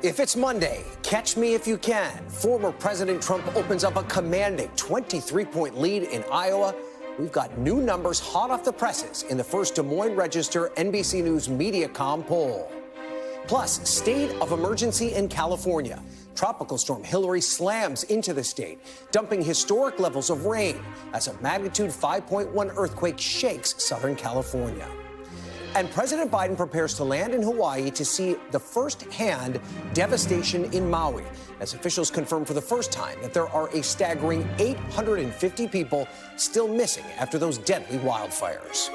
If it's Monday, catch me if you can. Former President Trump opens up a commanding 23-point lead in Iowa. We've got new numbers hot off the presses in the first Des Moines Register NBC News Mediacom poll. Plus, state of emergency in California. Tropical storm Hillary slams into the state, dumping historic levels of rain as a magnitude 5.1 earthquake shakes Southern California. And President Biden prepares to land in Hawaii to see the first-hand devastation in Maui, as officials confirm for the first time that there are a staggering 850 people still missing after those deadly wildfires.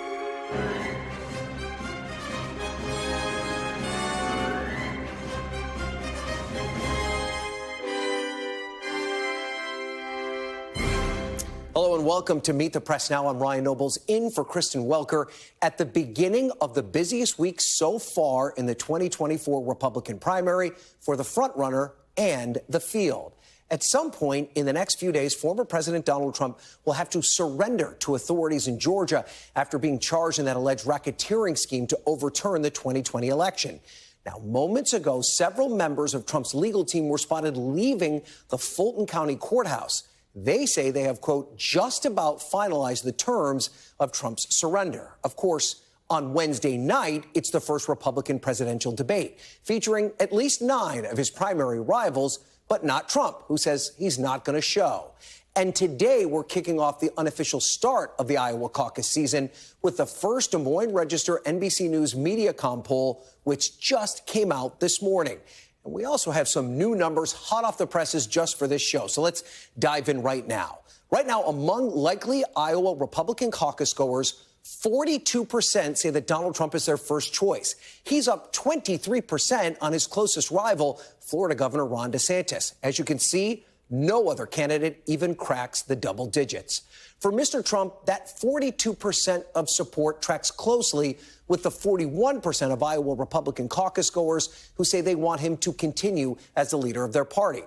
Hello and welcome to Meet the Press Now. I'm Ryan Nobles in for Kristen Welker at the beginning of the busiest week so far in the 2024 Republican primary for the frontrunner and the field. At some point in the next few days, former President Donald Trump will have to surrender to authorities in Georgia after being charged in that alleged racketeering scheme to overturn the 2020 election. Now, moments ago, several members of Trump's legal team were spotted leaving the Fulton County Courthouse. They say they have, quote, just about finalized the terms of Trump's surrender. Of course, on Wednesday night, it's the first Republican presidential debate, featuring at least 9 of his primary rivals, but not Trump, who says he's not going to show. And today, we're kicking off the unofficial start of the Iowa caucus season with the first Des Moines Register NBC News Mediacom poll, which just came out this morning. And we also have some new numbers hot off the presses just for this show. So let's dive in right now. Right now, among likely Iowa Republican caucus goers, 42% say that Donald Trump is their first choice. He's up 23% on his closest rival, Florida Governor Ron DeSantis. As you can see, no other candidate even cracks the double digits. For Mr. Trump, that 42% of support tracks closely with the 41% of Iowa Republican caucus goers who say they want him to continue as the leader of their party.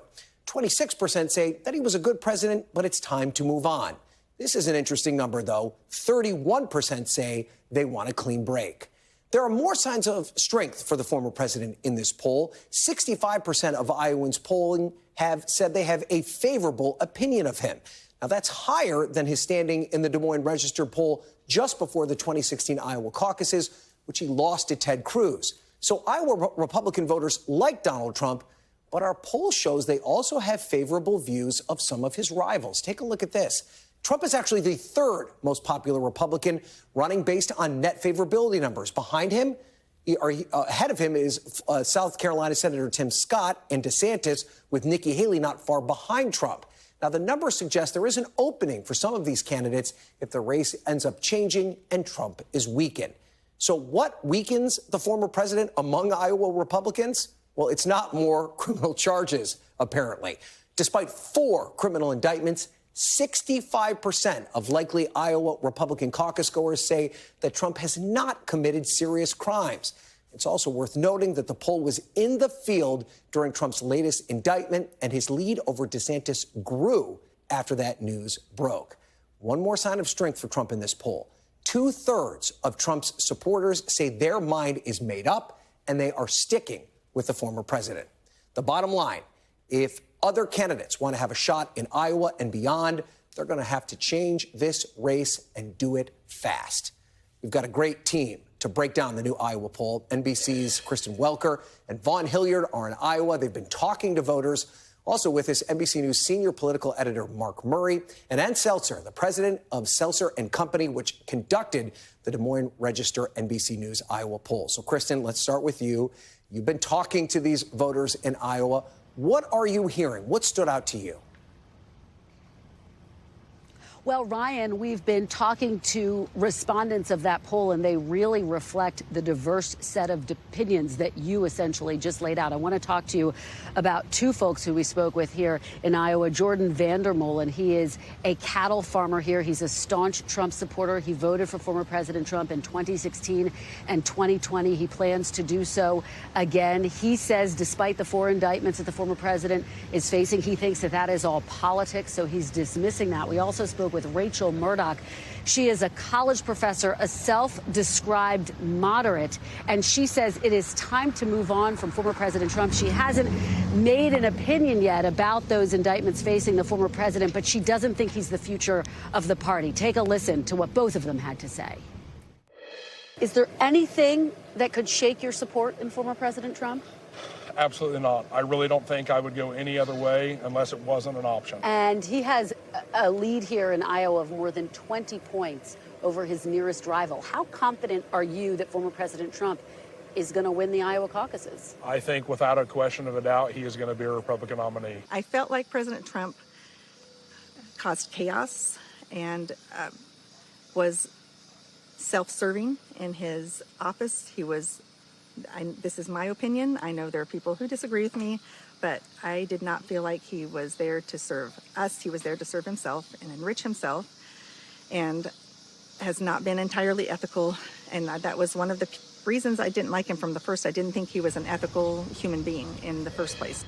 26% say that he was a good president, but it's time to move on. This is an interesting number, though. 31% say they want a clean break. There are more signs of strength for the former president in this poll. 65% of Iowans polling have said they have a favorable opinion of him. Now, that's higher than his standing in the Des Moines Register poll just before the 2016 Iowa caucuses, which he lost to Ted Cruz. So Iowa Republican voters like Donald Trump, but our poll shows they also have favorable views of some of his rivals. Take a look at this. Trump is actually the third most popular Republican running based on net favorability numbers. Behind him, ahead of him is South Carolina Senator Tim Scott and DeSantis, with Nikki Haley not far behind Trump. Now, the numbers suggest there is an opening for some of these candidates if the race ends up changing and Trump is weakened. So what weakens the former president among Iowa Republicans? Well, it's not more criminal charges, apparently. Despite 4 criminal indictments, 65% of likely Iowa Republican caucus goers say that Trump has not committed serious crimes. It's also worth noting that the poll was in the field during Trump's latest indictment, and his lead over DeSantis grew after that news broke. One more sign of strength for Trump in this poll. 2/3 of Trump's supporters say their mind is made up and they are sticking with the former president. The bottom line, if other candidates want to have a shot in Iowa and beyond, they're going to have to change this race and do it fast. We've got a great team to break down the new Iowa poll. NBC's Kristen Welker and Vaughn Hilliard are in Iowa. They've been talking to voters. Also with us, NBC News senior political editor Mark Murray and Ann Seltzer, the president of Seltzer and Company, which conducted the Des Moines Register NBC News Iowa poll. So, Kristen, let's start with you. You've been talking to these voters in Iowa. What are you hearing? What stood out to you? Well, Ryan, we've been talking to respondents of that poll, and they really reflect the diverse set of opinions that you essentially just laid out. I want to talk to you about 2 folks who we spoke with here in Iowa. Jordan Vandermolen, he is a cattle farmer here. He's a staunch Trump supporter. He voted for former President Trump in 2016 and 2020. He plans to do so again. He says despite the 4 indictments that the former president is facing, he thinks that that is all politics, so he's dismissing that. We also spoke spoke with Rachel Murdoch. She is a college professor, a self-described moderate, and she says it is time to move on from former President Trump. She hasn't made an opinion yet about those indictments facing the former president, but she doesn't think he's the future of the party. Take a listen to what both of them had to say. Is there anything that could shake your support in former President Trump? Absolutely not. I really don't think I would go any other way unless it wasn't an option. And he has a lead here in Iowa of more than 20 points over his nearest rival. How confident are you that former President Trump is going to win the Iowa caucuses? I think without a question of a doubt, he is going to be a Republican nominee. I felt like President Trump caused chaos and was self-serving in his office. This is my opinion. I know there are people who disagree with me, but I did not feel like he was there to serve us. He was there to serve himself and enrich himself, and has not been entirely ethical. And that was one of the reasons I didn't like him from the first. I didn't think he was an ethical human being in the first place.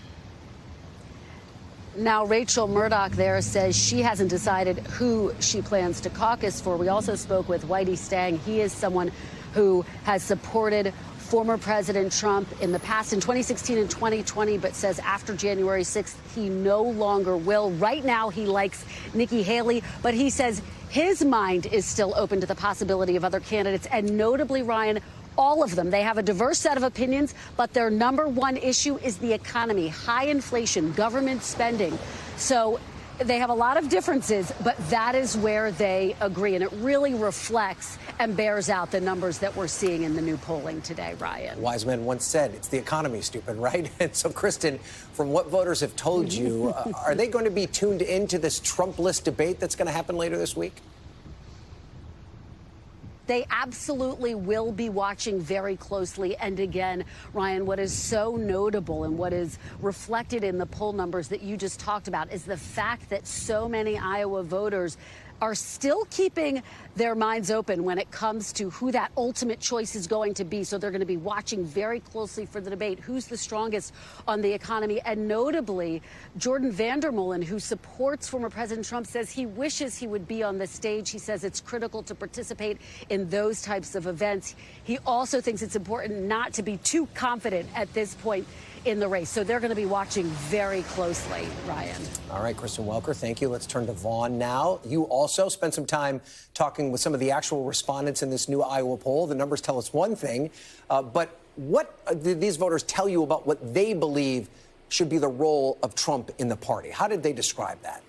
Now, Rachel Murdoch there says she hasn't decided who she plans to caucus for. We also spoke with Whitey Stang. He is someone who has supported former President Trump in the past, in 2016 and 2020, but says after January 6th, he no longer will. Right now, he likes Nikki Haley, but he says his mind is still open to the possibility of other candidates, and notably, Ryan, all of them. They have a diverse set of opinions, but their number one issue is the economy, high inflation, government spending. So they have a lot of differences, but that is where they agree. And it really reflects and bears out the numbers that we're seeing in the new polling today, Ryan. Wise men once said, it's the economy, stupid, right? And so, Kristen, from what voters have told you, are they going to be tuned into this Trump-less debate that's going to happen later this week? They absolutely will be watching very closely. And again, Ryan, what is so notable and what is reflected in the poll numbers that you just talked about is the fact that so many Iowa voters are still keeping their minds open when it comes to who that ultimate choice is going to be. So they're going to be watching very closely for the debate. Who's the strongest on the economy? And notably, Jordan Vandermolen, who supports former President Trump, says he wishes he would be on the stage. He says it's critical to participate in those types of events. He also thinks it's important not to be too confident at this point in the race. So they're going to be watching very closely, Ryan. All right, Kristen Welker, thank you. Let's turn to Vaughn now. You also spent some time talking with some of the actual respondents in this new Iowa poll. The numbers tell us one thing, but what did these voters tell you about what they believe should be the role of Trump in the party? How did they describe that?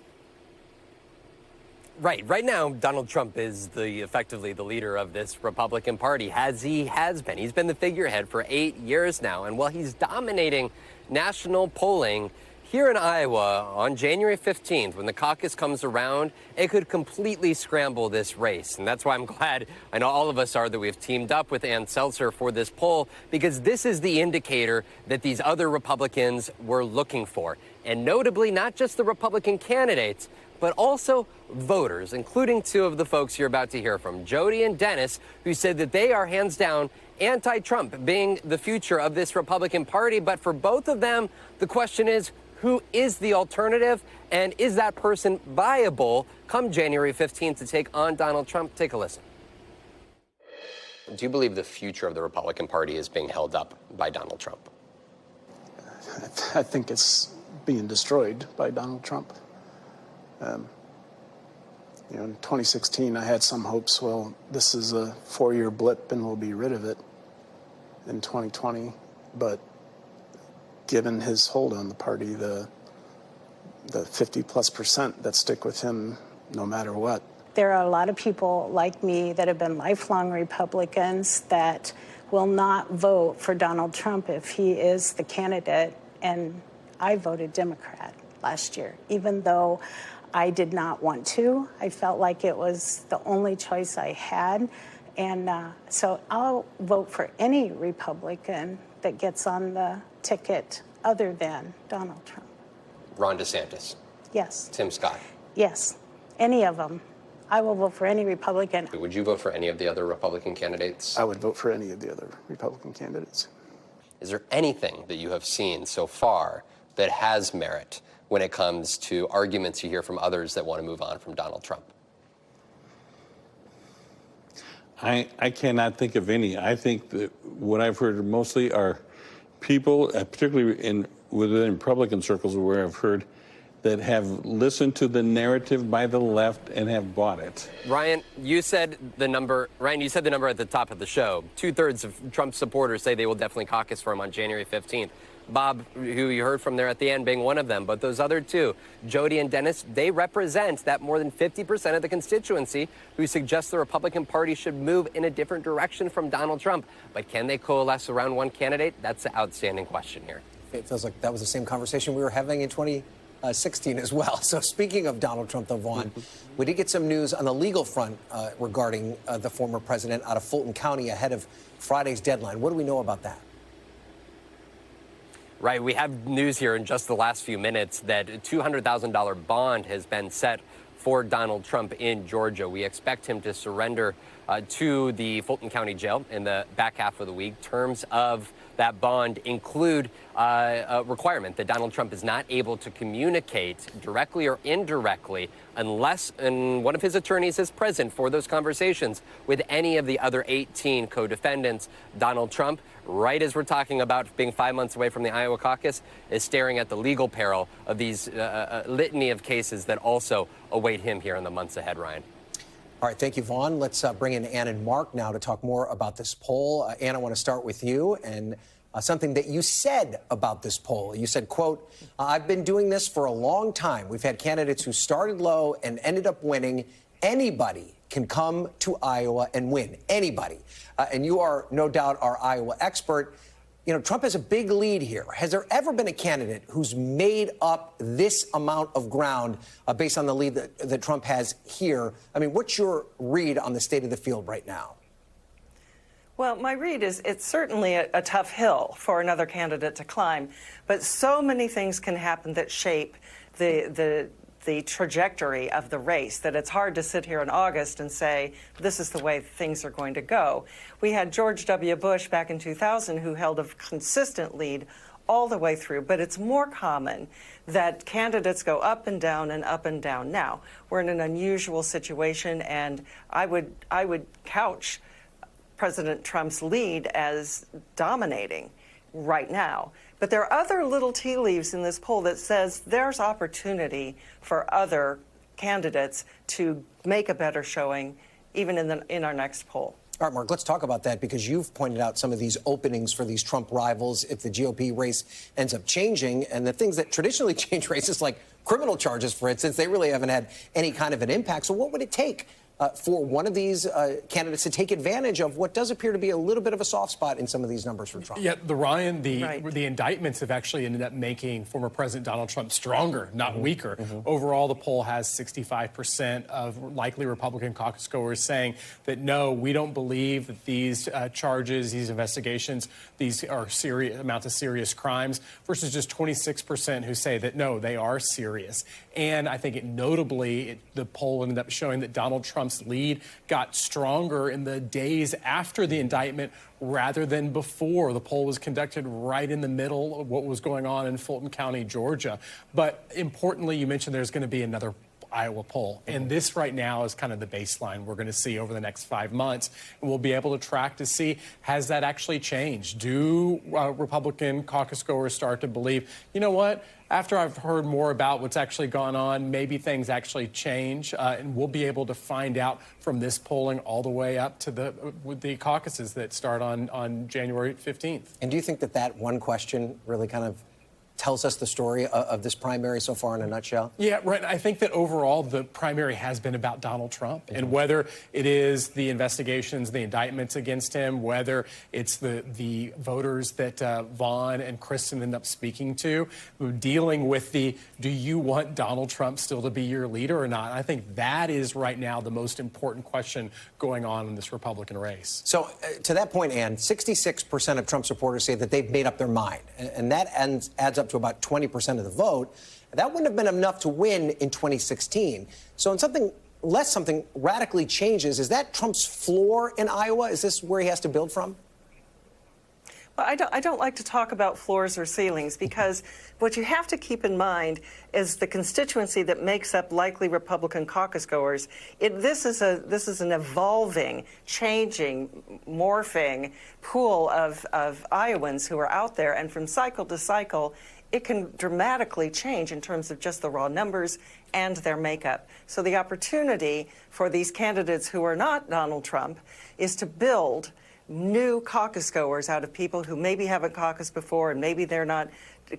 Right now, Donald Trump is effectively the leader of this Republican Party, he has been. He's been the figurehead for 8 years now. And while he's dominating national polling, here in Iowa on January 15th, when the caucus comes around, it could completely scramble this race. And that's why I'm glad, I know all of us are, that we've teamed up with Ann Seltzer for this poll, because this is the indicator that these other Republicans were looking for. And notably, not just the Republican candidates, but also voters, including two of the folks you're about to hear from, Jody and Dennis, who said that they are hands down anti-Trump, being the future of this Republican Party. But for both of them, the question is, who is the alternative, and is that person viable come January 15th to take on Donald Trump? Take a listen. Do you believe the future of the Republican Party is being held up by Donald Trump? I think it's being destroyed by Donald Trump. In 2016, I had some hopes, well, this is a 4-year blip and we'll be rid of it in 2020. But given his hold on the party, the 50+% that stick with him no matter what. There are a lot of people like me that have been lifelong Republicans that will not vote for Donald Trump if he is the candidate. And I voted Democrat last year, even though I did not want to. I felt like it was the only choice I had. And so I'll vote for any Republican that gets on the ticket other than Donald Trump. Ron DeSantis? Yes. Tim Scott? Yes. Any of them. I will vote for any Republican. Would you vote for any of the other Republican candidates? I would vote for any of the other Republican candidates. Is there anything that you have seen so far that has merit when it comes to arguments you hear from others that want to move on from Donald Trump? I cannot think of any. I think that what I've heard mostly are people, particularly within Republican circles where I've heard, that have listened to the narrative by the left and have bought it. Ryan, you said the number at the top of the show. 2/3 of Trump supporters say they will definitely caucus for him on January 15th. Bob, who you heard from there at the end, being one of them. But those other two, Jody and Dennis, they represent that more than 50% of the constituency who suggests the Republican Party should move in a different direction from Donald Trump. But can they coalesce around one candidate? That's the outstanding question here. It feels like that was the same conversation we were having in 2016 as well. So speaking of Donald Trump, though, Vaughn, we did get some news on the legal front regarding the former president out of Fulton County ahead of Friday's deadline. What do we know about that? Right, we have news here in just the last few minutes that a $200,000 bond has been set for Donald Trump in Georgia. We expect him to surrender to the Fulton County Jail in the back half of the week. Terms of that bond include a requirement that Donald Trump is not able to communicate directly or indirectly unless one of his attorneys is present for those conversations with any of the other 18 co-defendants. Donald Trump, right as we're talking about being 5 months away from the Iowa caucus, is staring at the legal peril of these litany of cases that also await him here in the months ahead, Ryan. All right, thank you, Vaughn. Let's bring in Ann and Mark now to talk more about this poll. Ann, I want to start with you and something that you said about this poll. You said, quote, I've been doing this for a long time. We've had candidates who started low and ended up winning. Anybody can come to Iowa and win. Anybody. And you are no doubt our Iowa expert. You know, Trump has a big lead here. Has there ever been a candidate who's made up this amount of ground based on the lead that Trump has here? I mean, what's your read on the state of the field right now? Well, my read is it's certainly a tough hill for another candidate to climb, but so many things can happen that shape the trajectory of the race that it's hard to sit here in August and say, this is the way things are going to go. We had George W. Bush back in 2000 who held a consistent lead all the way through, but it's more common that candidates go up and down and up and down. Now, we're in an unusual situation, and I would couch President Trump's lead as dominating right now. But there are other little tea leaves in this poll that says there's opportunity for other candidates to make a better showing even in our next poll. All right, Mark, let's talk about that because you've pointed out some of these openings for these Trump rivals if the GOP race ends up changing. And the things that traditionally change races, like criminal charges, for instance, they really haven't had any kind of an impact. So what would it take for one of these candidates to take advantage of what does appear to be a little bit of a soft spot in some of these numbers for Trump? Yeah, the indictments have actually ended up making former President Donald Trump stronger, not weaker. Overall, the poll has 65% of likely Republican caucus goers saying that, no, we don't believe that these charges, these investigations, these are amount to serious crimes, versus just 26% who say that, no, they are serious. And I think the poll ended up showing that Donald Trump's lead got stronger in the days after the indictment rather than before. The poll was conducted right in the middle of what was going on in Fulton County, Georgia. But importantly, you mentioned there's going to be another Iowa poll. And this right now is kind of the baseline we're going to see over the next 5 months. And we'll be able to track to see, has that actually changed? Do Republican caucus goers start to believe, you know what? After I've heard more about what's actually gone on, maybe things actually change, and we'll be able to find out from this polling all the way up to the caucuses that start on January 15th. And do you think that one question really kind of tells us the story of this primary so far in a nutshell? Yeah, right. I think that overall the primary has been about Donald Trump, and whether it is the investigations, the indictments against him, whether it's the voters that Vaughn and Kristen end up speaking to, dealing with do you want Donald Trump still to be your leader or not? I think that is right now the most important question going on in this Republican race. So to that point, Ann, 66% of Trump supporters say that they've made up their mind, and that adds up to about 20% of the vote. That wouldn't have been enough to win in 2016. So unless something radically changes, is that Trump's floor in Iowa? Is this where he has to build from? Well, I don't like to talk about floors or ceilings, because what you have to keep in mind is the constituency that makes up likely Republican caucus goers. This is an evolving, changing, morphing pool of Iowans who are out there, and from cycle to cycle, it can dramatically change in terms of just the raw numbers and their makeup. So the opportunity for these candidates who are not Donald Trump is to build new caucus goers out of people who maybe haven't caucused before and maybe they're not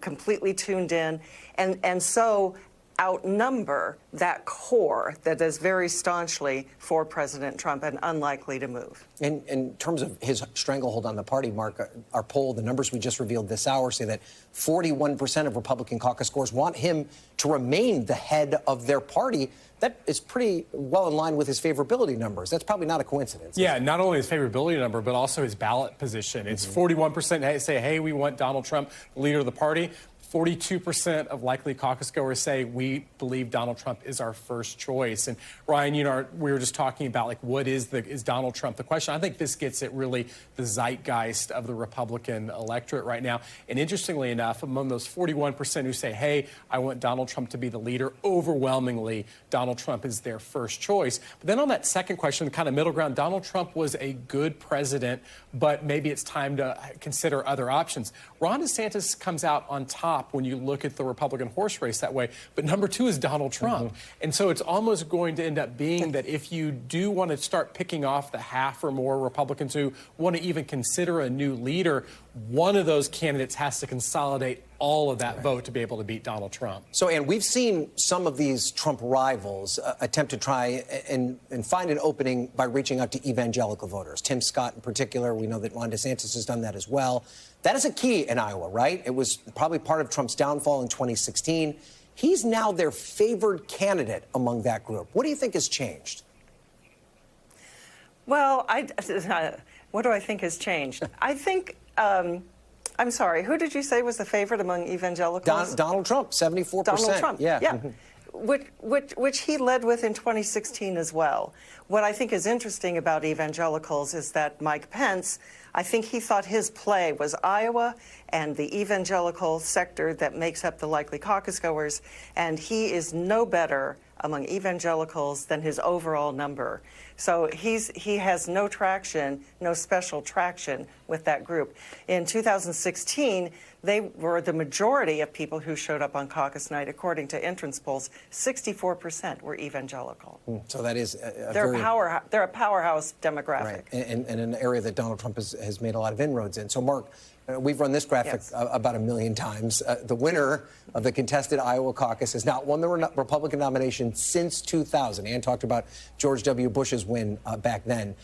completely tuned in, and so outnumber that core that is very staunchly for President Trump and unlikely to move. In terms of his stranglehold on the party, Mark, our poll, the numbers we just revealed this hour say that 41% of Republican caucus goers want him to remain the head of their party. That is pretty well in line with his favorability numbers. That's probably not a coincidence. Yeah, not only his favorability number, but also his ballot position. It's 41% say, hey, we want Donald Trump, the leader of the party. 42% of likely caucus goers say we believe Donald Trump is our first choice. And Ryan, you know, we were just talking about, like, what is Donald Trump the question? I think this gets at really the zeitgeist of the Republican electorate right now. And interestingly enough, among those 41% who say, hey, I want Donald Trump to be the leader, overwhelmingly Donald Trump is their first choice. But then on that second question, the kind of middle ground, Donald Trump was a good president, but maybe it's time to consider other options. Ron DeSantis comes out on top when you look at the Republican horse race that way. But number two is Donald Trump. And so it's almost going to end up being that if you do want to start picking off the half or more Republicans who want to even consider a new leader, one of those candidates has to consolidate all of that vote to be able to beat Donald Trump. So, Ann, we've seen some of these Trump rivals attempt to try and find an opening by reaching out to evangelical voters. Tim Scott in particular, we know that Ron DeSantis has done that as well. That is a key in Iowa, right? It was probably part of Trump's downfall in 2016. He's now their favored candidate among that group. What do you think has changed? Well, what do I think has changed? I think, I'm sorry, who did you say was the favorite among evangelicals? Donald Trump, 74%. Donald Trump, yeah. Which he led with in 2016 as well. What I think is interesting about evangelicals is that Mike Pence, I think he thought his play was Iowa and the evangelical sector that makes up the likely caucus goers, and he is no better among evangelicals than his overall number. So he has no traction, no special traction with that group. In 2016, they were the majority of people who showed up on caucus night. According to entrance polls, 64% were evangelical. So that is they're a powerhouse demographic. Right, and an area that Donald Trump has made a lot of inroads in. So, Mark, we've run this graphic about 1 million times. The winner of the contested Iowa caucus has not won the Republican nomination since 2000. Ann talked about George W. Bush's win back then.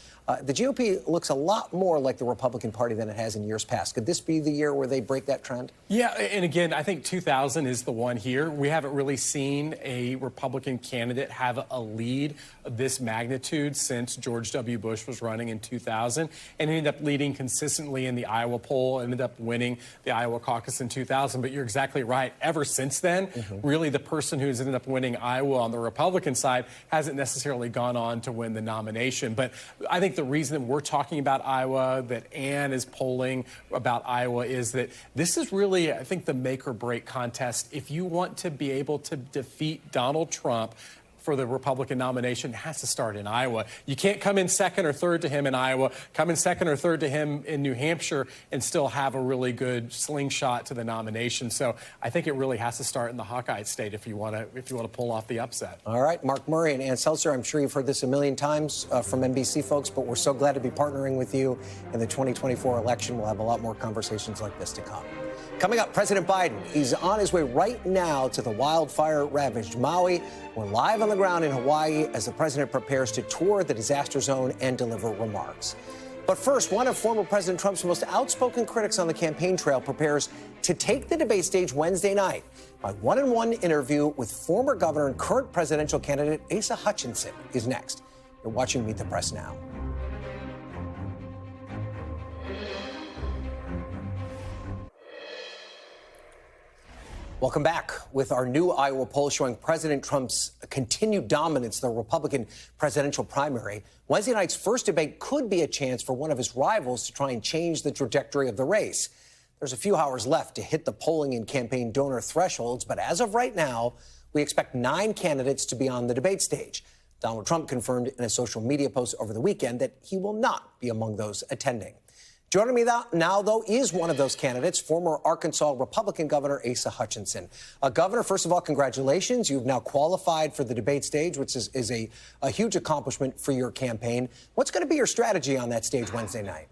The GOP looks a lot more like the Republican Party than it has in years past. Could this be the year where they break that trend? Yeah, and again, I think 2000 is the one here. We haven't really seen a Republican candidate have a lead of this magnitude since George W. Bush was running in 2000, and ended up leading consistently in the Iowa poll, ended up winning the Iowa caucus in 2000. But you're exactly right. Ever since then, really the person who's ended up winning Iowa on the Republican side hasn't necessarily gone on to win the nomination. But I think the reason that we're talking about Iowa, that Ann is polling about Iowa, is that this is really, I think, the make or break contest. If you want to be able to defeat Donald Trump for the Republican nomination, has to start in Iowa. You can't come in second or third to him in Iowa, come in second or third to him in New Hampshire, and still have a really good slingshot to the nomination. So I think it really has to start in the Hawkeye state if you want to pull off the upset. All right, Mark Murray and Ann Seltzer, I'm sure you've heard this 1 million times from NBC folks, but we're so glad to be partnering with you in the 2024 election. We'll have a lot more conversations like this to come. Coming up, President Biden, he's on his way right now to the wildfire-ravaged Maui. We're live on the ground in Hawaii as the president prepares to tour the disaster zone and deliver remarks. But first, one of former President Trump's most outspoken critics on the campaign trail prepares to take the debate stage Wednesday night. My one-on-one interview with former governor and current presidential candidate Asa Hutchinson is next. You're watching Meet the Press now. Welcome back. With our new Iowa poll showing President Trump's continued dominance in the Republican presidential primary, Wednesday night's first debate could be a chance for one of his rivals to try and change the trajectory of the race. There's a few hours left to hit the polling and campaign donor thresholds, but as of right now, we expect 9 candidates to be on the debate stage. Donald Trump confirmed in a social media post over the weekend that he will not be among those attending. Joining me now, though, is one of those candidates, former Arkansas Republican Governor Asa Hutchinson. Governor, first of all, congratulations. You've now qualified for the debate stage, which is a huge accomplishment for your campaign. What's going to be your strategy on that stage Wednesday night?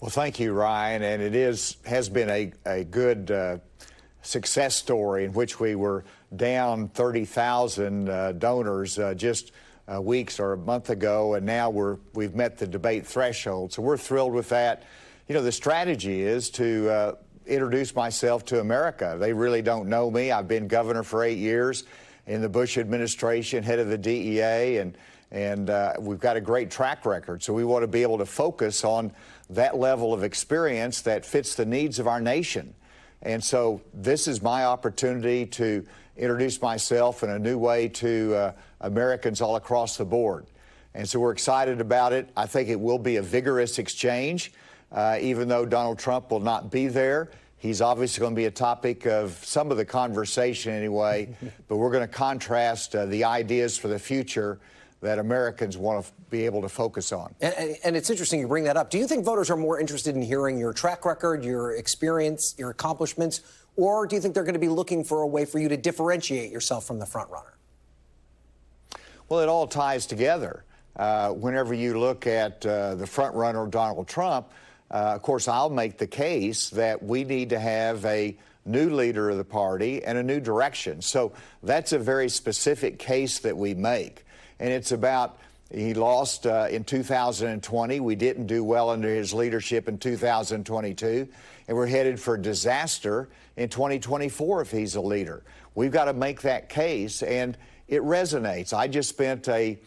Well, thank you, Ryan. And it has been a good success story in which we were down 30,000 donors just weeks or a month ago, and now we've met the debate threshold. So we're thrilled with that. You know, the strategy is to introduce myself to America. They really don't know me. I've been governor for 8 years in the Bush administration, head of the DEA, and we've got a great track record. So we want to be able to focus on that level of experience that fits the needs of our nation. And so this is my opportunity to introduce myself in a new way to Americans all across the board. And so we're excited about it. I think it will be a vigorous exchange, even though Donald Trump will not be there. He's obviously going to be a topic of some of the conversation anyway, but we're going to contrast the ideas for the future that Americans want to be able to focus on. And it's interesting you bring that up. Do you think voters are more interested in hearing your track record, your experience, your accomplishments, or do you think they're going to be looking for a way for you to differentiate yourself from the front runner? Well, it all ties together. Whenever you look at the front runner, Donald Trump, of course, I'll make the case that we need to have a new leader of the party and a new direction. So that's a very specific case that we make. And it's about, he lost in 2020. We didn't do well under his leadership in 2022. And we're headed for disaster in 2024 if he's a leader. We've got to make that case, and it resonates. I just spent a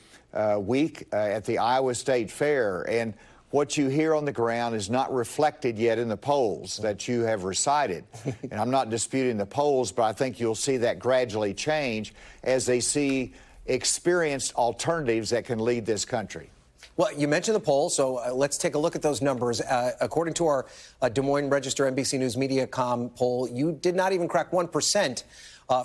week at the Iowa State Fair, and what you hear on the ground is not reflected yet in the polls that you have recited. And I'm not disputing the polls, but I think you'll see that gradually change as they see experienced alternatives that can lead this country. Well, you mentioned the poll, so let's take a look at those numbers. According to our Des Moines Register NBC News Mediacom poll, you did not even crack 1%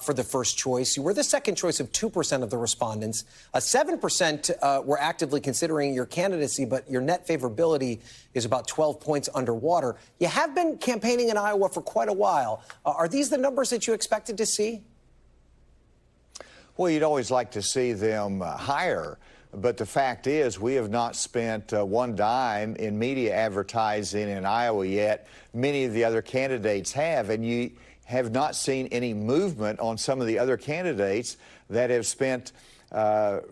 for the first choice. You were the second choice of 2% of the respondents. 7% were actively considering your candidacy, but your net favorability is about 12 points underwater. You have been campaigning in Iowa for quite a while. Are these the numbers that you expected to see? Well, you'd always like to see them higher, but the fact is we have not spent one dime in media advertising in Iowa yet. Many of the other candidates have, and you have not seen any movement on some of the other candidates that have spent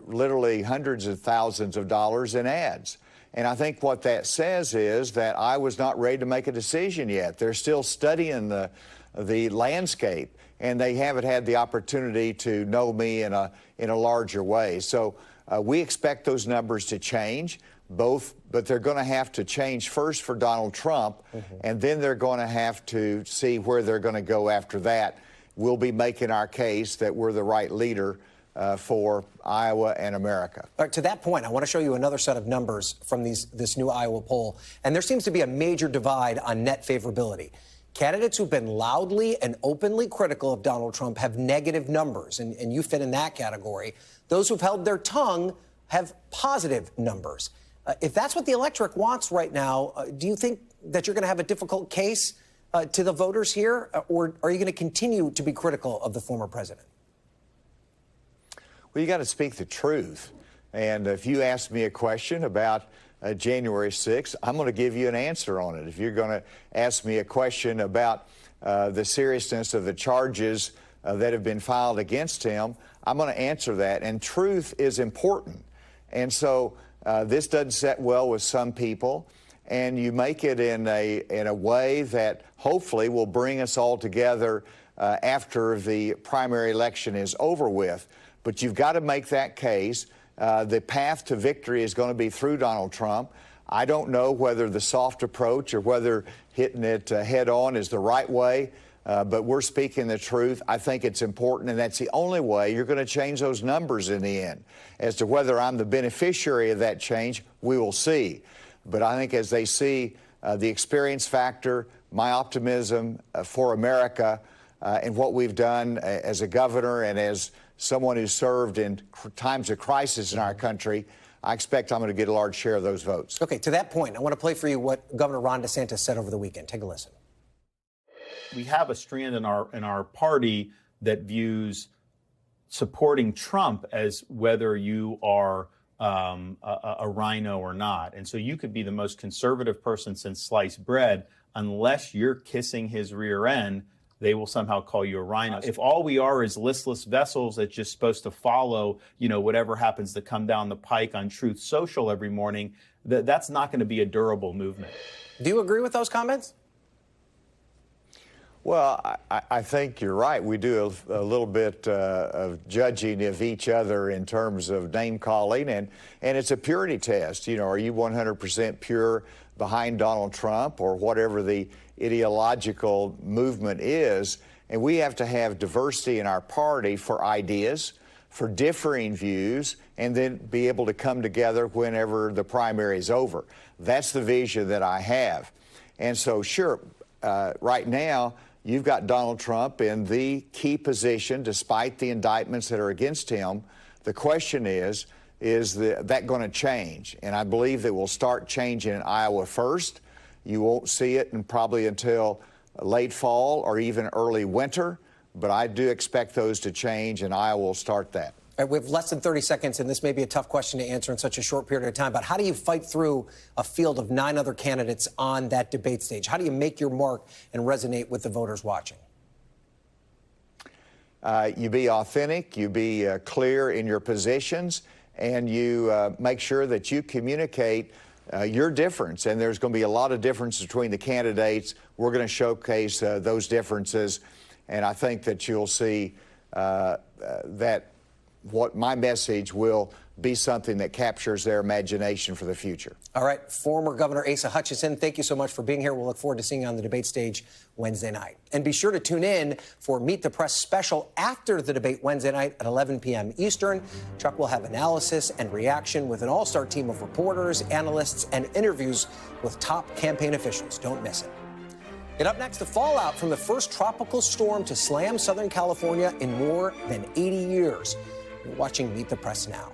literally hundreds of thousands of dollars in ads. And I think what that says is that Iowa's not ready to make a decision yet. They're still studying the landscape, and they haven't had the opportunity to know me in a larger way. So we expect those numbers to change, but they're going to have to change first for Donald Trump, and then they're going to have to see where they're going to go after that. We'll be making our case that we're the right leader for Iowa and America. All right, to that point, I want to show you another set of numbers from this new Iowa poll, and there seems to be a major divide on net favorability. Candidates who've been loudly and openly critical of Donald Trump have negative numbers, and you fit in that category. Those who've held their tongue have positive numbers. If that's what the electorate wants right now, do you think that you're going to have a difficult case to the voters here, or are you going to continue to be critical of the former president? Well, you got to speak the truth. And if you ask me a question about January 6th, I'm going to give you an answer on it. If you're going to ask me a question about the seriousness of the charges that have been filed against him, I'm going to answer that. And truth is important. And so this doesn't set well with some people, and you make it in a way that hopefully will bring us all together after the primary election is over with. But you've got to make that case. The path to victory is going to be through Donald Trump. I don't know whether the soft approach or whether hitting it head on is the right way, but we're speaking the truth. I think it's important, and that's the only way you're going to change those numbers in the end. As to whether I'm the beneficiary of that change, we will see. But I think as they see the experience factor, my optimism for America, and what we've done as a governor and as someone who served in times of crisis in our country, I expect I'm going to get a large share of those votes. Okay, to that point, I want to play for you what Governor Ron DeSantis said over the weekend. Take a listen. We have a strand in our party that views supporting Trump as whether you are a rhino or not. And so you could be the most conservative person since sliced bread. Unless you're kissing his rear end, they will somehow call you a rhino. If all we are is listless vessels that's just supposed to follow, whatever happens to come down the pike on Truth Social every morning, that's not going to be a durable movement. Do you agree with those comments? Well, I think you're right. We do a little bit of judging of each other in terms of name calling, and it's a purity test. Are you 100% pure behind Donald Trump or whatever the ideological movement is? And we have to have diversity in our party for ideas, for differing views, and then be able to come together whenever the primary is over. That's the vision that I have. And so, sure, right now, you've got Donald Trump in the key position, despite the indictments that are against him. The question is that going to change? And I believe that we'll start changing in Iowa first. You won't see it probably until late fall or even early winter, but I do expect those to change, and Iowa will start that. All right, we have less than 30 seconds, and this may be a tough question to answer in such a short period of time, but how do you fight through a field of 9 other candidates on that debate stage? How do you make your mark and resonate with the voters watching? You be authentic, you be clear in your positions, and you make sure that you communicate your difference. And there's going to be a lot of difference between the candidates. We're going to showcase those differences, and I think that you'll see that what my message will be something that captures their imagination for the future. All right, former Governor Asa Hutchinson, thank you so much for being here. We'll look forward to seeing you on the debate stage Wednesday night. And be sure to tune in for Meet the Press special after the debate Wednesday night at 11 p.m. Eastern. Chuck will have analysis and reaction with an all-star team of reporters, analysts, and interviews with top campaign officials. Don't miss it. And up next, the fallout from the first tropical storm to slam Southern California in more than 80 years. You're watching Meet the Press now.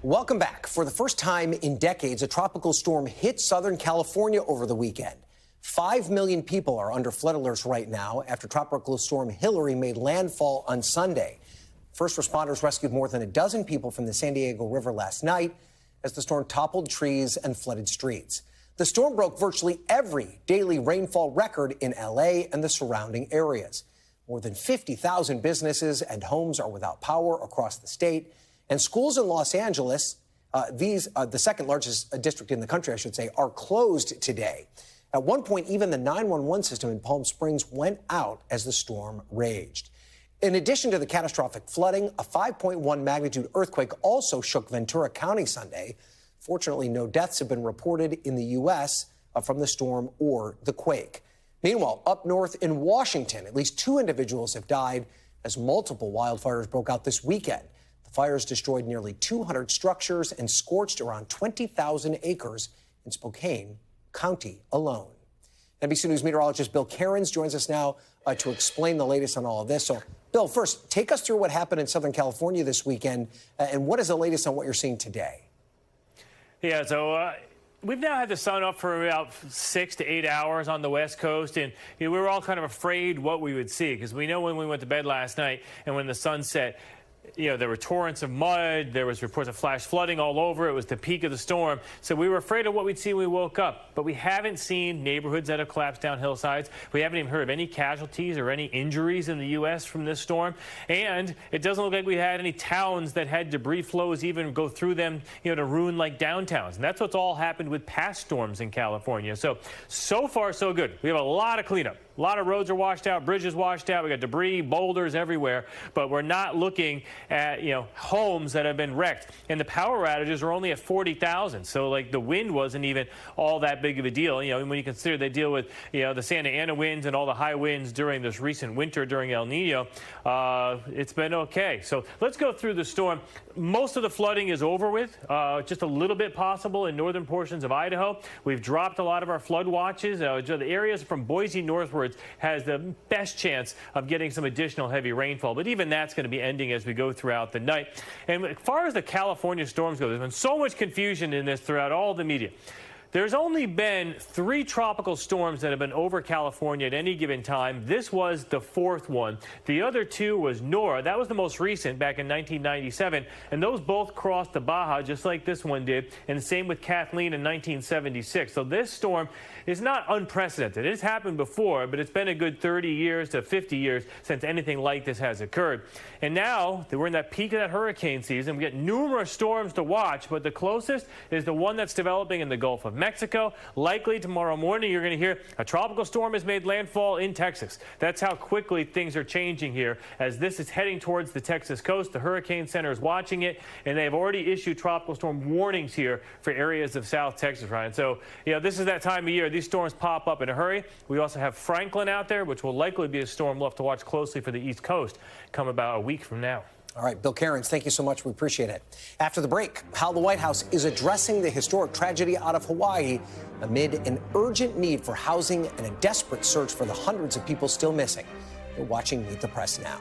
Welcome back. For the first time in decades, a tropical storm hit Southern California over the weekend. 5 million people are under flood alerts right now after Tropical Storm Hillary made landfall on Sunday. First responders rescued more than a dozen people from the San Diego River last night as the storm toppled trees and flooded streets. The storm broke virtually every daily rainfall record in L.A. and the surrounding areas. More than 50,000 businesses and homes are without power across the state. And schools in Los Angeles, the second largest district in the country, I should say, are closed today. At one point, even the 911 system in Palm Springs went out as the storm raged. In addition to the catastrophic flooding, a 5.1 magnitude earthquake also shook Ventura County Sunday. Fortunately, no deaths have been reported in the U.S. From the storm or the quake. Meanwhile, up north in Washington, at least 2 individuals have died as multiple wildfires broke out this weekend. The fires destroyed nearly 200 structures and scorched around 20,000 acres in Spokane County alone. NBC News meteorologist Bill Cairns joins us now to explain the latest on all of this. So, Bill, first, take us through what happened in Southern California this weekend, and what is the latest on what you're seeing today? Yeah, so we've now had the sun up for about 6 to 8 hours on the West Coast, and we were all kind of afraid what we would see, because we know when we went to bed last night and when the sun set, there were torrents of mud, there was reports of flash flooding all over. It was the peak of the storm. So we were afraid of what we'd see when we woke up. But we haven't seen neighborhoods that have collapsed down hillsides. We haven't even heard of any casualties or any injuries in the U.S. from this storm. And it doesn't look like we had any towns that had debris flows even go through them, to ruin like downtowns. And that's what's all happened with past storms in California. So far, so good. We have a lot of cleanup. A lot of roads are washed out, bridges washed out. We got debris, boulders everywhere. But we're not looking at, homes that have been wrecked. And the power outages are only at 40,000. So, like, the wind wasn't even all that big of a deal. When you consider they deal with, the Santa Ana winds and all the high winds during this recent winter during El Nino, it's been okay. So let's go through the storm. Most of the flooding is over with, just a little bit possible in northern portions of Idaho. We've dropped a lot of our flood watches. The areas from Boise northwards has the best chance of getting some additional heavy rainfall, but even that's going to be ending as we go throughout the night. And as far as the California storms go, there's been so much confusion in this throughout all the media. There's only been 3 tropical storms that have been over California at any given time. This was the 4th one. The other 2 was Nora. That was the most recent back in 1997. And those both crossed the Baja just like this one did. And the same with Kathleen in 1976. So this storm is not unprecedented. It's happened before, but it's been a good 30 years to 50 years since anything like this has occurred. And now that we're in that peak of that hurricane season, we get numerous storms to watch, but the closest is the one that's developing in the Gulf of Mexico. Likely tomorrow morning, you're going to hear a tropical storm has made landfall in Texas. That's how quickly things are changing here as this is heading towards the Texas coast. The Hurricane Center is watching it, and they've already issued tropical storm warnings here for areas of South Texas, Ryan. So, this is that time of year. These storms pop up in a hurry. We also have Franklin out there, which will likely be a storm we'll have to watch closely for the East Coast come about a week from now. All right, Bill Cairns, thank you so much. We appreciate it. After the break, how the White House is addressing the historic tragedy out of Hawaii amid an urgent need for housing and a desperate search for the hundreds of people still missing. You're watching Meet the Press now.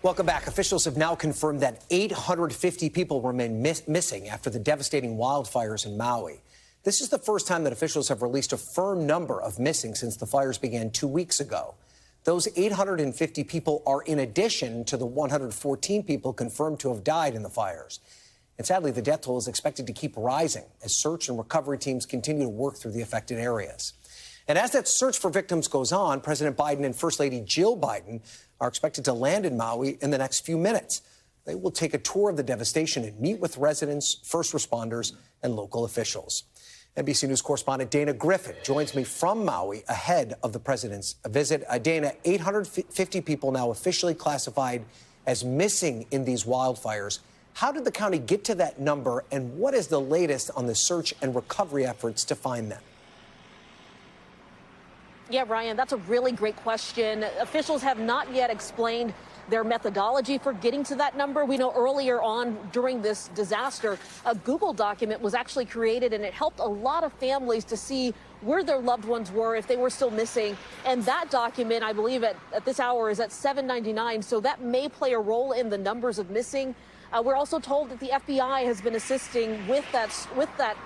Welcome back. Officials have now confirmed that 850 people remain missing after the devastating wildfires in Maui. This is the first time that officials have released a firm number of missing since the fires began 2 weeks ago. Those 850 people are in addition to the 114 people confirmed to have died in the fires. And sadly, the death toll is expected to keep rising as search and recovery teams continue to work through the affected areas. And as that search for victims goes on, President Biden and First Lady Jill Biden are expected to land in Maui in the next few minutes. They will take a tour of the devastation and meet with residents, first responders, and local officials. NBC News correspondent Dana Griffin joins me from Maui ahead of the president's visit. Dana, 850 people now officially classified as missing in these wildfires. How did the county get to that number, and what is the latest on the search and recovery efforts to find them? Yeah, Ryan, that's a really great question. Officials have not yet explained their methodology for getting to that number. We know earlier on during this disaster, a Google document was actually created, and it helped a lot of families to see where their loved ones were if they were still missing. And that document, I believe at this hour, is at $7.99. So that may play a role in the numbers of missing. We're also told that the FBI has been assisting with that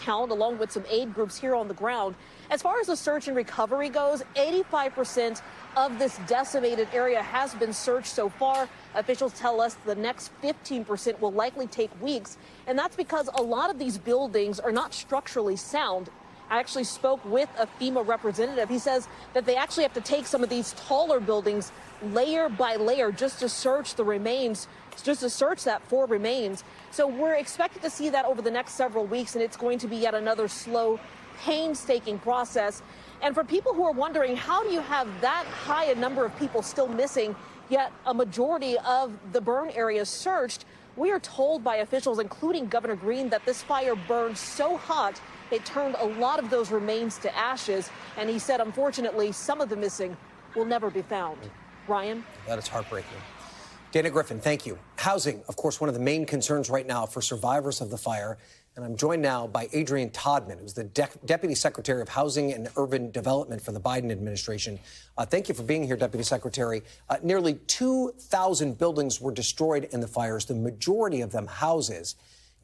count, along with some aid groups here on the ground. As far as the search and recovery goes, 85% of this decimated area has been searched so far. Officials tell us the next 15% will likely take weeks, and that's because a lot of these buildings are not structurally sound. I actually spoke with a FEMA representative. He says that they actually have to take some of these taller buildings layer by layer just to search the remains, just to search that for remains. So we're expected to see that over the next several weeks, and it's going to be yet another slow, painstaking process. And for people who are wondering, how do you have that high a number of people still missing, yet a majority of the burn areas searched, we are told by officials, including Governor Green, that this fire burned so hot it turned a lot of those remains to ashes. And he said, unfortunately, some of the missing will never be found. Ryan? That is heartbreaking. Dana Griffin, thank you. Housing, of course, one of the main concerns right now for survivors of the fire. And I'm joined now by Adrianne Todman, who's the Deputy Secretary of Housing and Urban Development for the Biden administration. Thank you for being here, Deputy Secretary. Nearly 2,000 buildings were destroyed in the fires, the majority of them houses.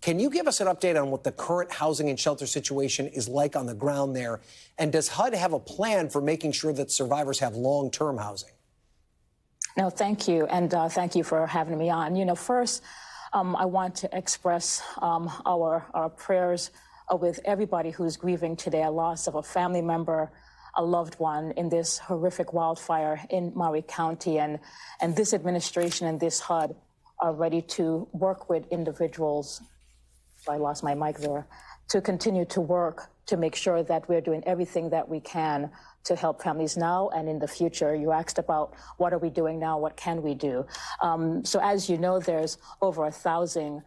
Can you give us an update on what the current housing and shelter situation is like on the ground there? And does HUD have a plan for making sure that survivors have long-term housing? No, thank you. And thank you for having me on. First, I want to express our prayers with everybody who's grieving today a loss of a family member, a loved one in this horrific wildfire in Maui County. And this administration and this HUD are ready to work with individuals I lost my mic there, to continue to work to make sure that we're doing everything that we can to help families now and in the future. You asked about what are we doing now, what can we do? So as you know, there's over 1,000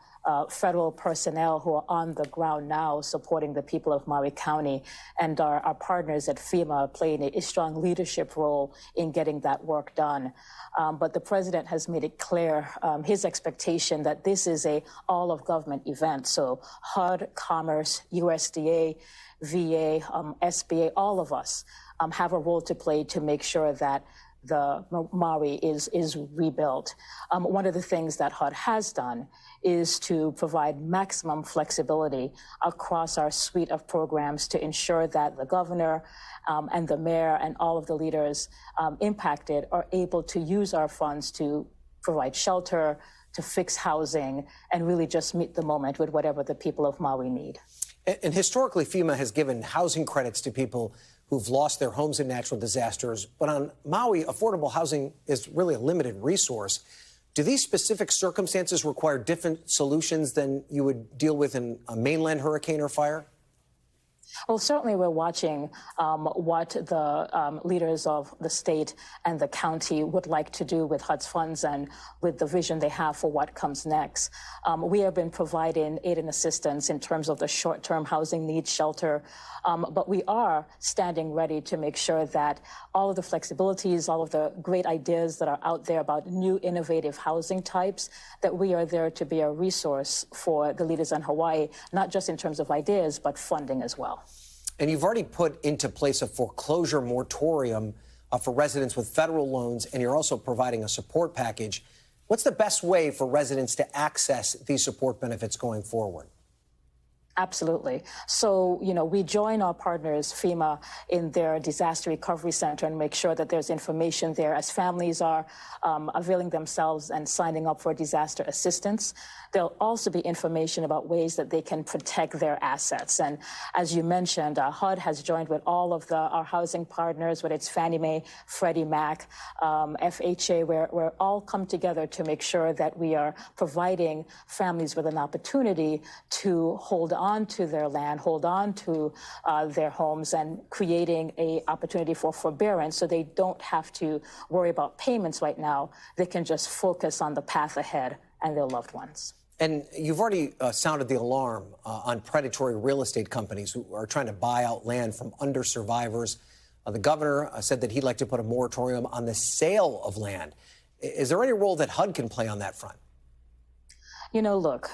federal personnel who are on the ground now supporting the people of Maui County, and our partners at FEMA are playing a strong leadership role in getting that work done. But the president has made it clear his expectation that this is a all-of-government event. So HUD, Commerce, USDA, VA, SBA, all of us have a role to play to make sure that the Maui is rebuilt. One of the things that HUD has done is to provide maximum flexibility across our suite of programs to ensure that the governor and the mayor and all of the leaders impacted are able to use our funds to provide shelter, to fix housing, and really just meet the moment with whatever the people of Maui need. And historically, FEMA has given housing credits to people who've lost their homes in natural disasters. But on Maui, affordable housing is really a limited resource. Do these specific circumstances require different solutions than you would deal with in a mainland hurricane or fire? Well, certainly we're watching what the leaders of the state and the county would like to do with HUD's funds and with the vision they have for what comes next. We have been providing aid and assistance in terms of the short-term housing needs, shelter, but we are standing ready to make sure that all of the flexibilities, all of the great ideas that are out there about new innovative housing types, that we are there to be a resource for the leaders in Hawaii, not just in terms of ideas, but funding as well. And you've already put into place a foreclosure moratorium for residents with federal loans, and you're also providing a support package. What's the best way for residents to access these support benefits going forward? Absolutely. So, we join our partners, FEMA, in their disaster recovery center and make sure that there's information there as families are availing themselves and signing up for disaster assistance. There'll also be information about ways that they can protect their assets. And as you mentioned, HUD has joined with all of our housing partners, whether it's Fannie Mae, Freddie Mac, FHA, where we're all come together to make sure that we are providing families with an opportunity to hold on to their land, hold on to their homes, and creating an opportunity for forbearance so they don't have to worry about payments right now. They can just focus on the path ahead and their loved ones. And you've already sounded the alarm on predatory real estate companies who are trying to buy out land from under-survivors. The governor said that he'd like to put a moratorium on the sale of land. Is there any role that HUD can play on that front? Look,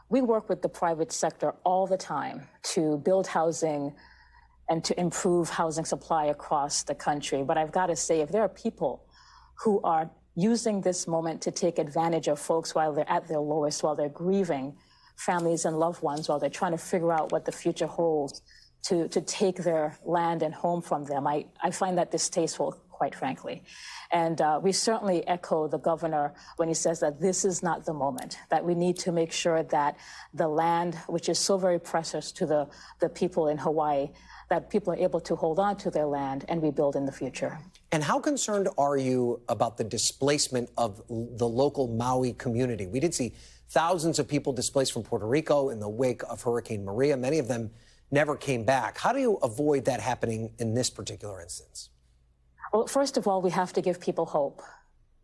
we work with the private sector all the time to build housing and to improve housing supply across the country. But I've got to say, if there are people who are using this moment to take advantage of folks while they're at their lowest, while they're grieving families and loved ones, while they're trying to figure out what the future holds, to take their land and home from them, I find that distasteful, quite frankly. And we certainly echo the governor when he says that this is not the moment, that we need to make sure that the land, which is so very precious to the people in Hawaii, that people are able to hold on to their land and rebuild in the future. And how concerned are you about the displacement of the local Maui community? We did see thousands of people displaced from Puerto Rico in the wake of Hurricane Maria. Many of them never came back. How do you avoid that happening in this particular instance? Well, first of all, we have to give people hope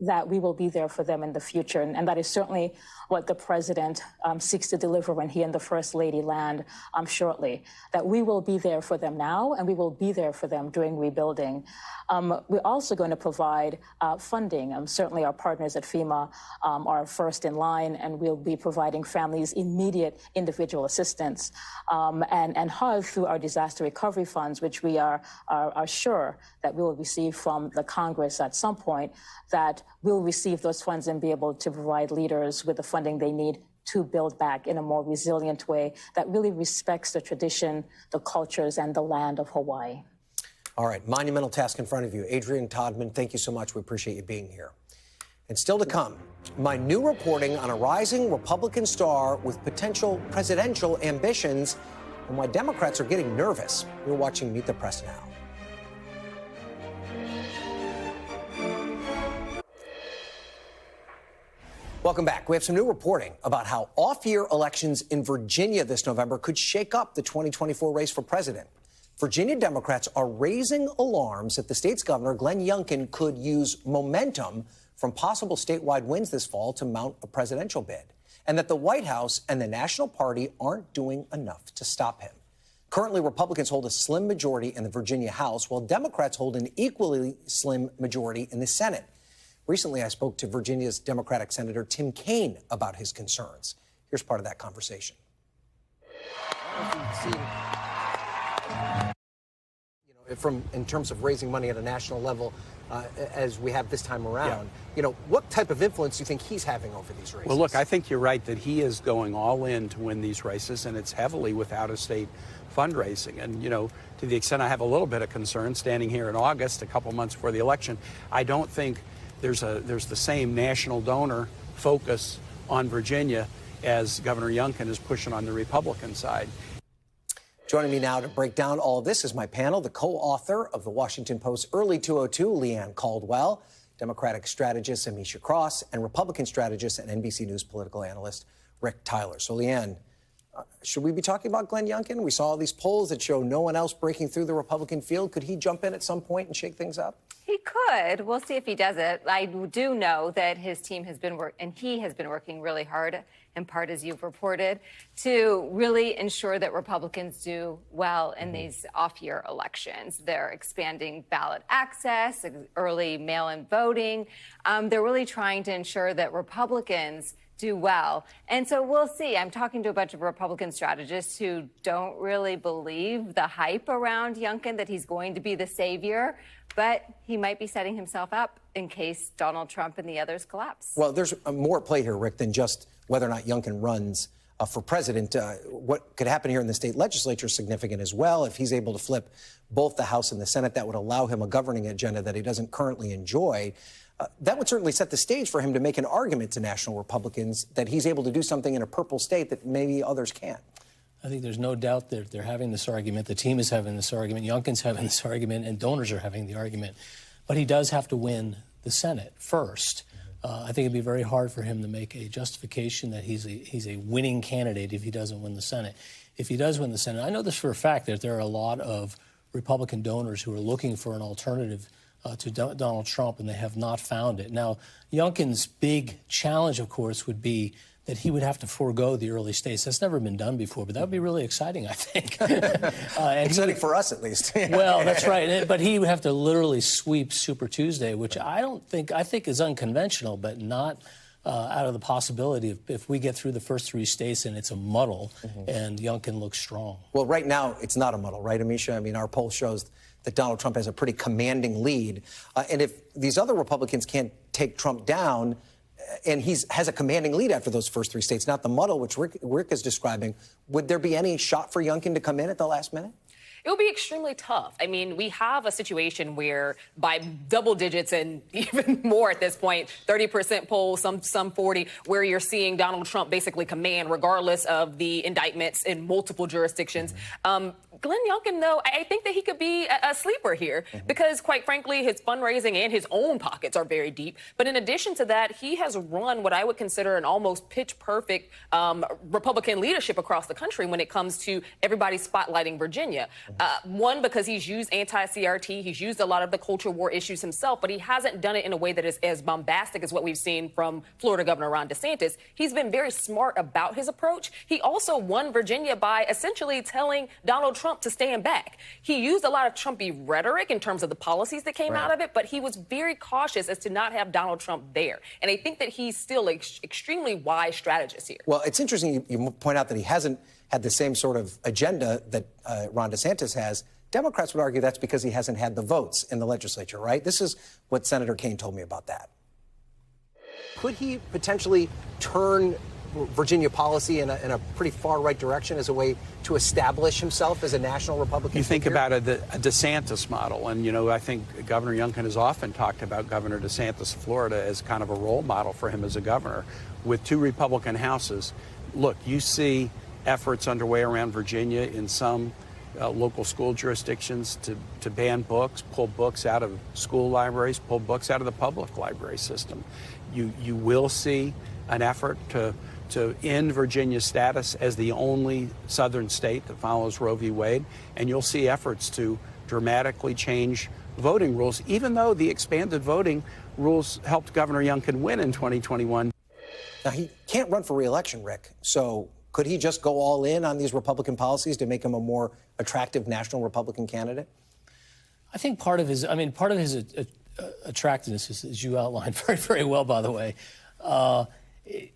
that we will be there for them in the future. And that is certainly what the president seeks to deliver when he and the First Lady land shortly, that we will be there for them now and we will be there for them during rebuilding. We're also going to provide funding. Certainly our partners at FEMA are first in line, and we'll be providing families immediate individual assistance. And HUD, through our disaster recovery funds, which we are sure that we will receive from the Congress at some point, that we'll receive those funds and be able to provide leaders with the funding they need to build back in a more resilient way that really respects the tradition, the cultures, and the land of Hawaii. All right, monumental task in front of you. Adrianne, Todman, thank you so much. We appreciate you being here. And still to come, my new reporting on a rising Republican star with potential presidential ambitions and why Democrats are getting nervous. You're watching Meet the Press Now. Welcome back. We have some new reporting about how off-year elections in Virginia this November could shake up the 2024 race for president. Virginia Democrats are raising alarms that the state's governor, Glenn Youngkin, could use momentum from possible statewide wins this fall to mount a presidential bid, and that the White House and the National Party aren't doing enough to stop him. Currently, Republicans hold a slim majority in the Virginia House, while Democrats hold an equally slim majority in the Senate. Recently, I spoke to Virginia's Democratic Senator Tim Kaine about his concerns. Here's part of that conversation. In terms of raising money at a national level, as we have this time around, what type of influence do you think he's having over these races? Well, look, I think you're right that he is going all in to win these races, and it's heavily with out-of-state fundraising. And, to the extent I have a little bit of concern standing here in August, a couple months before the election, I don't think there's the same national donor focus on Virginia as Governor Youngkin is pushing on the Republican side. Joining me now to break down all of this is my panel, the co-author of the Washington Post's Early 202, Leigh Ann Caldwell, Democratic strategist Ameshia Cross, and Republican strategist and NBC News political analyst Rick Tyler. So, Leigh Ann, should we be talking about Glenn Youngkin? We saw all these polls that show no one else breaking through the Republican field. Could he jump in at some point and shake things up? He could. We'll see if he does it. I do know that his team has been he has been working really hard, in part, as you've reported, to really ensure that Republicans do well in these off-year elections. They're expanding ballot access, early mail-in voting. They're really trying to ensure that Republicans do well. And so we'll see. I'm talking to a bunch of Republican strategists who don't really believe the hype around Youngkin, that he's going to be the savior, but he might be setting himself up in case Donald Trump and the others collapse. Well, there's more at play here, Rick, than just whether or not Youngkin runs for president. What could happen here in the state legislature is significant as well. If he's able to flip both the House and the Senate, that would allow him a governing agenda that he doesn't currently enjoy. That would certainly set the stage for him to make an argument to national Republicans that he's able to do something in a purple state that maybe others can't. I think there's no doubt that they're having this argument. The team is having this argument. Youngkin's having this argument, and donors are having the argument. But he does have to win the Senate first. I think it'd be very hard for him to make a justification that he's a winning candidate if he doesn't win the Senate. If he does win the Senate, I know this for a fact that there are a lot of Republican donors who are looking for an alternative to Donald Trump, and they have not found it. Now, Youngkin's big challenge, of course, would be that he would have to forego the early states. That's never been done before, but that would be really exciting, I think. Exciting for us, at least. Well, that's right. But he would have to literally sweep Super Tuesday, which I think is unconventional, but not out of the possibility if we get through the first three states and it's a muddle and Youngkin looks strong. Well, right now, it's not a muddle, right, Ameshia? I mean, our poll shows that Donald Trump has a pretty commanding lead. And if these other Republicans can't take Trump down, and he has a commanding lead after those first three states, not the muddle, which Rick is describing, would there be any shot for Youngkin to come in at the last minute? It would be extremely tough. I mean, we have a situation where by double digits and even more at this point, 30% polls, some 40, where you're seeing Donald Trump basically command regardless of the indictments in multiple jurisdictions. Glenn Youngkin, though, I think that he could be a sleeper here because, quite frankly, his fundraising and his own pockets are very deep. But in addition to that, he has run what I would consider an almost pitch-perfect Republican leadership across the country when it comes to everybody spotlighting Virginia. One, because he's used anti-CRT, he's used a lot of the culture war issues himself, but he hasn't done it in a way that is as bombastic as what we've seen from Florida Governor Ron DeSantis. He's been very smart about his approach. He also won Virginia by essentially telling Donald Trump to stand back. He used a lot of Trumpy rhetoric in terms of the policies that came out of it, but he was very cautious as to not have Donald Trump there. And I think that he's still an extremely wise strategist here. Well, it's interesting you point out that he hasn't had the same sort of agenda that Ron DeSantis has. Democrats would argue that's because he hasn't had the votes in the legislature, right? This is what Senator Kaine told me about that. Could he potentially turn Virginia policy in a pretty far right direction as a way to establish himself as a national Republican You think figure? about a DeSantis model, and, I think Governor Youngkin has often talked about Governor DeSantis of Florida as kind of a role model for him as a governor. With two Republican houses, look, you see efforts underway around Virginia in some local school jurisdictions to ban books, pull books out of school libraries, pull books out of the public library system. You will see an effort to end Virginia's status as the only southern state that follows Roe v. Wade, and you'll see efforts to dramatically change voting rules, even though the expanded voting rules helped Governor Youngkin win in 2021. Now, he can't run for re-election, Rick, so could he just go all in on these Republican policies to make him a more attractive national Republican candidate? I think part of his attractiveness, as you outlined very, very well, by the way,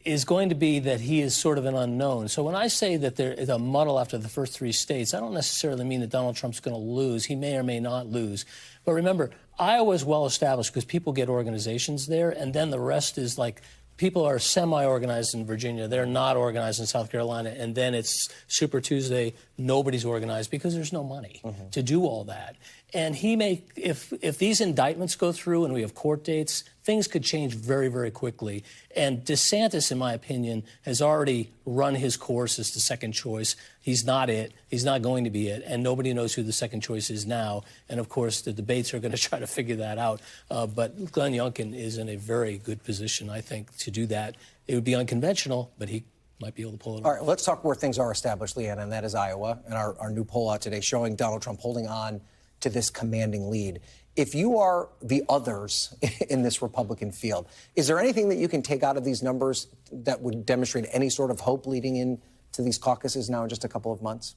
is going to be that he is sort of an unknown. So when I say that there is a muddle after the first 3 states, I don't necessarily mean that Donald Trump's going to lose. He may or may not lose. But remember, Iowa is well established because people get organizations there, and then the rest is like people are semi-organized in Virginia. They're not organized in South Carolina. And then it's Super Tuesday. Nobody's organized because there's no money to do all that. And he may, if these indictments go through and we have court dates, things could change very, very quickly. And DeSantis, in my opinion, has already run his course as the second choice. He's not it. He's not going to be it. And nobody knows who the second choice is now. And, of course, the debates are going to try to figure that out. But Glenn Youngkin is in a very good position, I think, to do that. It would be unconventional, but he might be able to pull it off. All right, let's talk where things are established, Leigh Ann, and that is Iowa. And our new poll out today showing Donald Trump holding on to this commanding lead. If you are the others in this Republican field, is there anything that you can take out of these numbers that would demonstrate any sort of hope leading into these caucuses now in just a couple of months?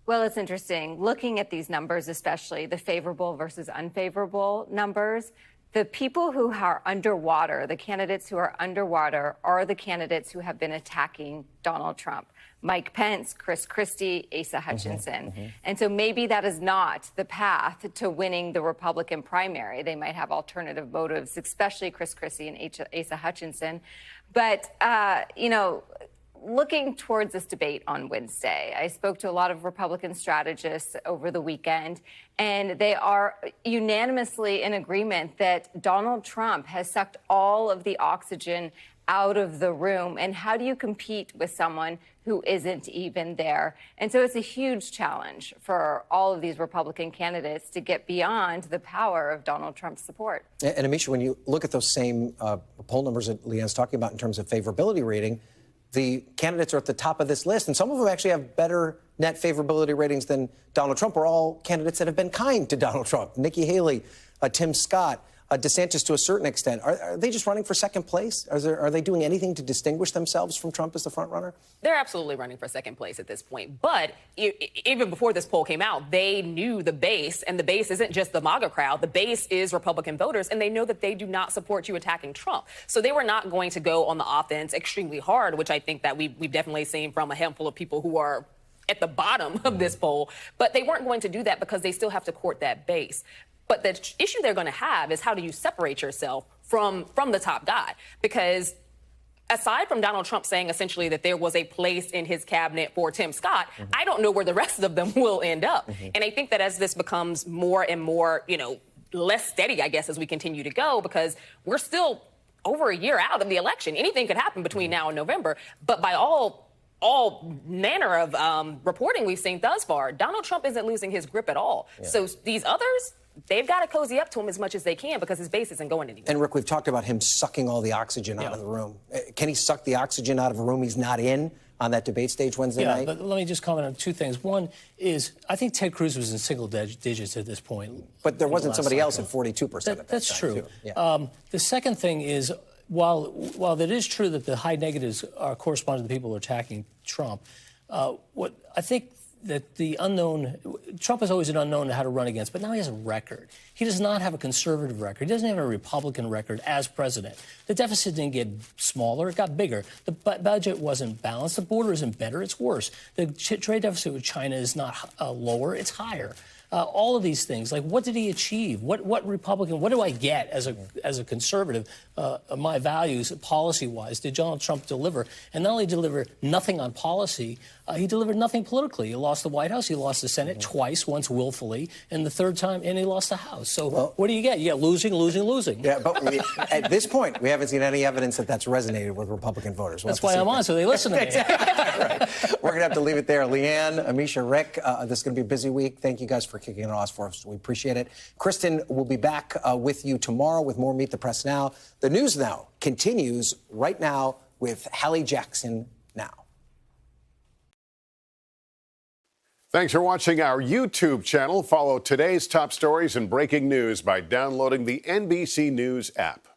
Well, it's interesting. Looking at these numbers, especially the favorable versus unfavorable numbers, the people who are underwater, the candidates who are underwater, are the candidates who have been attacking Donald Trump. Mike Pence, Chris Christie, Asa Hutchinson. And so maybe that is not the path to winning the Republican primary. They might have alternative motives, especially Chris Christie and Asa Hutchinson. But, you know, looking towards this debate on Wednesday, I spoke to a lot of Republican strategists over the weekend, and they are unanimously in agreement that Donald Trump has sucked all of the oxygen out of the room. And how do you compete with someone who isn't even there? And so it's a huge challenge for all of these Republican candidates to get beyond the power of Donald Trump's support. And Ameshia, when you look at those same poll numbers that Leigh Ann's talking about in terms of favorability rating, the candidates are at the top of this list, and some of them actually have better net favorability ratings than Donald Trump, are all candidates that have been kind to Donald Trump. Nikki Haley, Tim Scott, DeSantis to a certain extent. Are they just running for second place? Are they doing anything to distinguish themselves from Trump as the front runner? They're absolutely running for second place at this point. But even before this poll came out, they knew the base, and the base isn't just the MAGA crowd. The base is Republican voters, and they know that they do not support you attacking Trump. So they were not going to go on the offense extremely hard, which I think that we've definitely seen from a handful of people who are at the bottom of this poll. But they weren't going to do that because they still have to court that base. But the issue they're going to have is how do you separate yourself from the top guy? Because aside from Donald Trump saying essentially that there was a place in his cabinet for Tim Scott, I don't know where the rest of them will end up. And I think that as this becomes more and more, you know, less steady, I guess, as we continue to go, because we're still over a year out of the election. Anything could happen between now and November. But by all manner of reporting we've seen thus far, Donald Trump isn't losing his grip at all. Yeah. So these others, they've got to cozy up to him as much as they can because his base isn't going anywhere. And, Rick, we've talked about him sucking all the oxygen out of the room. Can he suck the oxygen out of a room he's not in on that debate stage Wednesday night? But let me just comment on two things. One is I think Ted Cruz was in single digits at this point. But there wasn't somebody else at 42%. That's true. Yeah. The second thing is, while it is true that the high negatives correspond to the people who are attacking Trump, what I think that the unknown, Trump is always an unknown to how to run against, but now he has a record. He does not have a conservative record. He doesn't have a Republican record as president. The deficit didn't get smaller, it got bigger. The budget wasn't balanced. The border isn't better, it's worse. The trade deficit with China is not lower, it's higher. All of these things, like what did he achieve? What Republican, what do I get as a conservative, my values, policy-wise, did Donald Trump deliver? And not only deliver nothing on policy, he delivered nothing politically. He lost the White House, he lost the Senate twice, once willfully, and the third time, and he lost the House. So what do you get? You get losing, losing, losing. Yeah, but at this point, we haven't seen any evidence that that's resonated with Republican voters. That's why I'm on, so they listen to me. Right. We're going to have to leave it there. Leigh Ann, Ameshia, Rick, this is going to be a busy week. Thank you guys for for kicking it off for us. We appreciate it. Kristen will be back with you tomorrow with more Meet the Press Now. The News Now continues right now with Hallie Jackson now. Thanks for watching our YouTube channel. Follow today's top stories and breaking news by downloading the NBC News app.